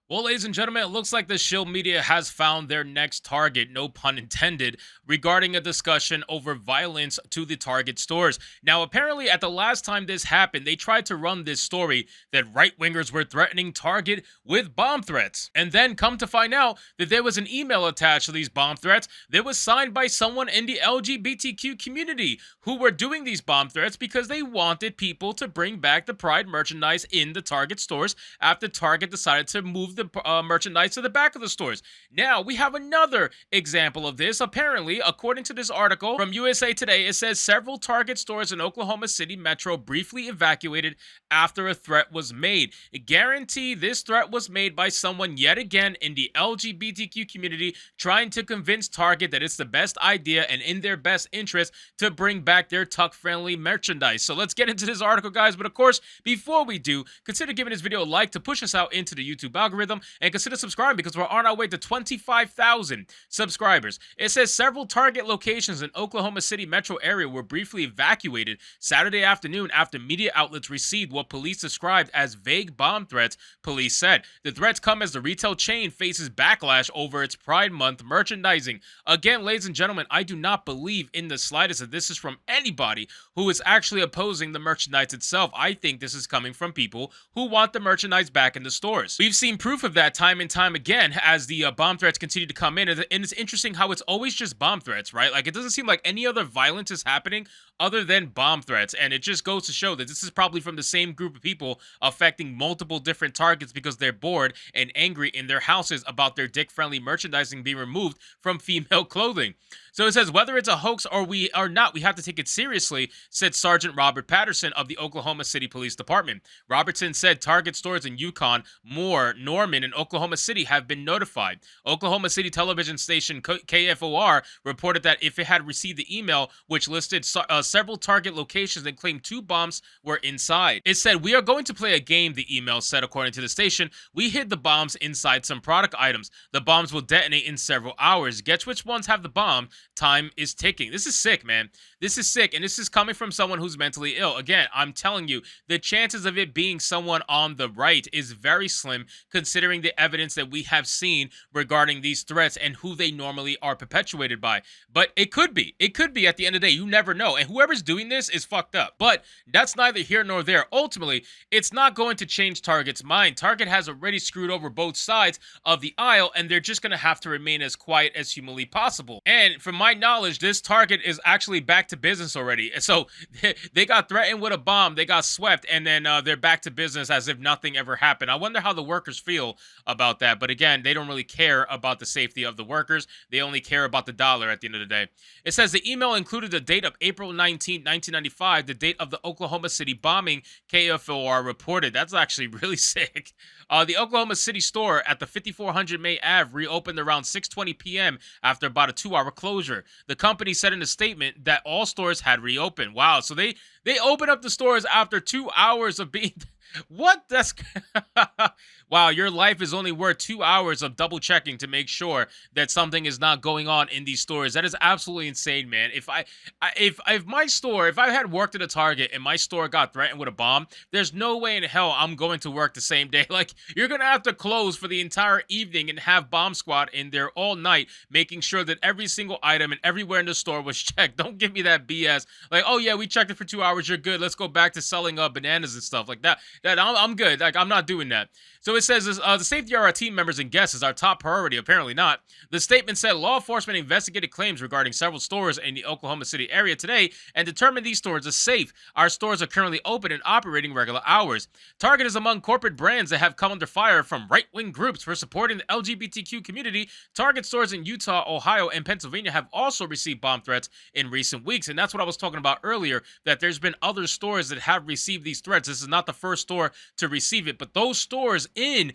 Well, ladies and gentlemen, it looks like the shill media has found their next target, no pun intended, regarding a discussion over violence to the Target stores. Now, apparently, at the last time this happened, they tried to run this story that right wingers were threatening Target with bomb threats. And then come to find out that there was an email attached to these bomb threats that was signed by someone in the LGBTQ community who were doing these bomb threats because they wanted people to bring back the Pride merchandise in the Target stores after Target decided to move the merchandise to the back of the stores. Now, we have another example of this. Apparently, according to this article from USA Today, it says several Target stores in Oklahoma City Metro briefly evacuated after a threat was made. Guarantee this threat was made by someone yet again in the LGBTQ community trying to convince Target that it's the best idea and in their best interest to bring back their tuck-friendly merchandise. So let's get into this article, guys. But of course, before we do, consider giving this video a like to push us out into the YouTube algorithm, and consider subscribing because we're on our way to 25,000 subscribers. It says several Target locations in Oklahoma City metro area were briefly evacuated Saturday afternoon after media outlets received what police described as vague bomb threats. Police said the threats come as the retail chain faces backlash over its Pride Month merchandising. Again, ladies and gentlemen, I do not believe in the slightest that this is from anybody who is actually opposing the merchandise itself. I think this is coming from people who want the merchandise back in the stores. We've seen proof of that time and time again as the bomb threats continue to come in. And it's interesting how it's always just bomb threats, right? Like, it doesn't seem like any other violence is happening other than bomb threats. And it just goes to show that this is probably from the same group of people affecting multiple different targets because they're bored and angry in their houses about their dick-friendly merchandising being removed from female clothing. So it says, whether it's a hoax or we are not, we have to take it seriously, said Sergeant Robert Patterson of the Oklahoma City Police Department. Robertson said Target stores in Yukon, Moore, Norman, and Oklahoma City have been notified. Oklahoma City television station KFOR reported that if it had received the email, which listed several Target locations and claimed 2 bombs were inside. It said, we are going to play a game, the email said, according to the station. We hid the bombs inside some product items. The bombs will detonate in several hours. Guess which ones have the bomb? Time is ticking. This is sick, man. This is sick, and this is coming from someone who's mentally ill. Again, I'm telling you, the chances of it being someone on the right is very slim, considering the evidence that we have seen regarding these threats and who they normally are perpetuated by. But it could be. It could be at the end of the day. You never know. And whoever's doing this is fucked up. But that's neither here nor there. Ultimately, it's not going to change Target's mind. Target has already screwed over both sides of the aisle, and they're just going to have to remain as quiet as humanly possible. And from my knowledge, this Target is actually back to business already. So they got threatened with a bomb, they got swept, and then they're back to business as if nothing ever happened. I wonder how the workers feel about that. But again, they don't really care about the safety of the workers. They only care about the dollar at the end of the day. It says the email included the date of April 19, 1995, the date of the Oklahoma City bombing, KFOR reported. That's actually really sick. The Oklahoma City store at the 5400 May Ave reopened around 6:20 p.m. after about a 2-hour closure. The company said in a statement that all stores had reopened. Wow, so they opened up the stores after 2 hours of being what? That's wow, your life is only worth 2 hours of double checking to make sure that something is not going on in these stores. That is absolutely insane, man. If I had worked at a Target and my store got threatened with a bomb, there's no way in hell I'm going to work the same day. Like, you're gonna have to close for the entire evening and have bomb squad in there all night, making sure that every single item and everywhere in the store was checked. Don't give me that BS. Like, oh yeah, we checked it for 2 hours. You're good. Let's go back to selling bananas and stuff like that. I'm good. Like, I'm not doing that. So it says the safety of our team members and guests is our top priority. Apparently not. The statement said law enforcement investigated claims regarding several stores in the Oklahoma City area today and determined these stores are safe. Our stores are currently open and operating regular hours. Target is among corporate brands that have come under fire from right-wing groups for supporting the LGBTQ community. Target stores in Utah, Ohio, and Pennsylvania have also received bomb threats in recent weeks. And that's what I was talking about earlier, that there's been other stores that have received these threats. This is not the first store to receive it, but those stores in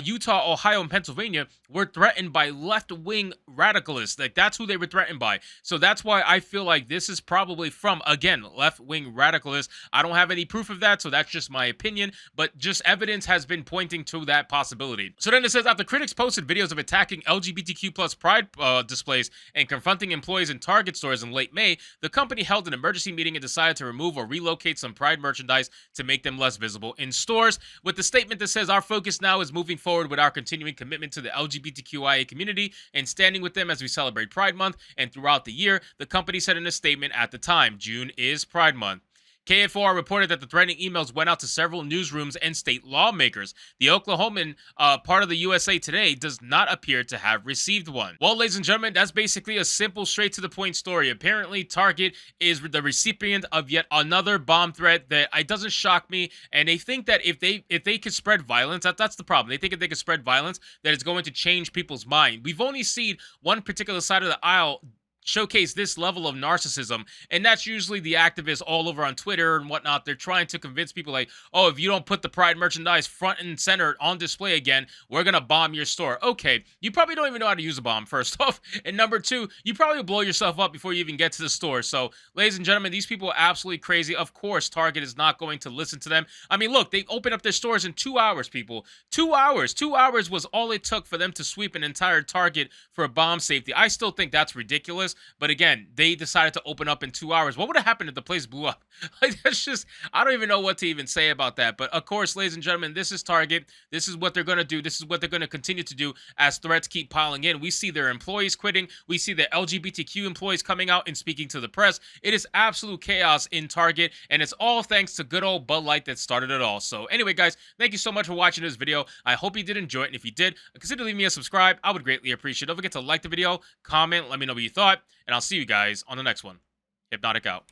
Utah, Ohio, and Pennsylvania were threatened by left-wing radicalists. Like, that's who they were threatened by. So that's why I feel like this is probably from, again, left-wing radicalists. I don't have any proof of that, so that's just my opinion, but just evidence has been pointing to that possibility. So then it says, after critics posted videos of attacking LGBTQ plus pride displays and confronting employees in Target stores in late May, the company held an emergency meeting and decided to remove or relocate some pride merchandise to make them less visible in stores with the statement that says, "Our focus now is moving forward with our continuing commitment to the LGBTQIA community and standing with them as we celebrate Pride Month and throughout the year," the company said in a statement at the time. June is Pride Month. KFOR reported that the threatening emails went out to several newsrooms and state lawmakers. The Oklahoman, part of the USA Today, does not appear to have received one. Well, ladies and gentlemen, that's basically a simple, straight to the point story. Apparently, Target is the recipient of yet another bomb threat that it doesn't shock me. And they think that if they could spread violence, that's the problem. They think if they could spread violence, that it's going to change people's mind. We've only seen one particular side of the aisle showcase this level of narcissism, and that's usually the activists all over on Twitter and whatnot. They're trying to convince people like, oh, if you don't put the Pride merchandise front and center on display again, we're gonna bomb your store. Okay, you probably don't even know how to use a bomb, first off, and number two, you probably blow yourself up before you even get to the store. So, ladies and gentlemen, these people are absolutely crazy. Of course, Target is not going to listen to them. I mean, look, they opened up their stores in 2 hours, people. 2 hours. 2 hours was all it took for them to sweep an entire Target for a bomb safety. I still think that's ridiculous. But again, they decided to open up in 2 hours. What would have happened if the place blew up? Like, that's just, I don't even know what to even say about that. But of course, ladies and gentlemen, this is Target. This is what they're going to do. This is what they're going to continue to do as threats keep piling in. We see their employees quitting. We see the LGBTQ employees coming out and speaking to the press. It is absolute chaos in Target. And it's all thanks to good old Bud Light that started it all. So anyway, guys, thank you so much for watching this video. I hope you did enjoy it. And if you did, consider leaving me a subscribe. I would greatly appreciate it. Don't forget to like the video, comment, let me know what you thought. And I'll see you guys on the next one. Hypnotic out.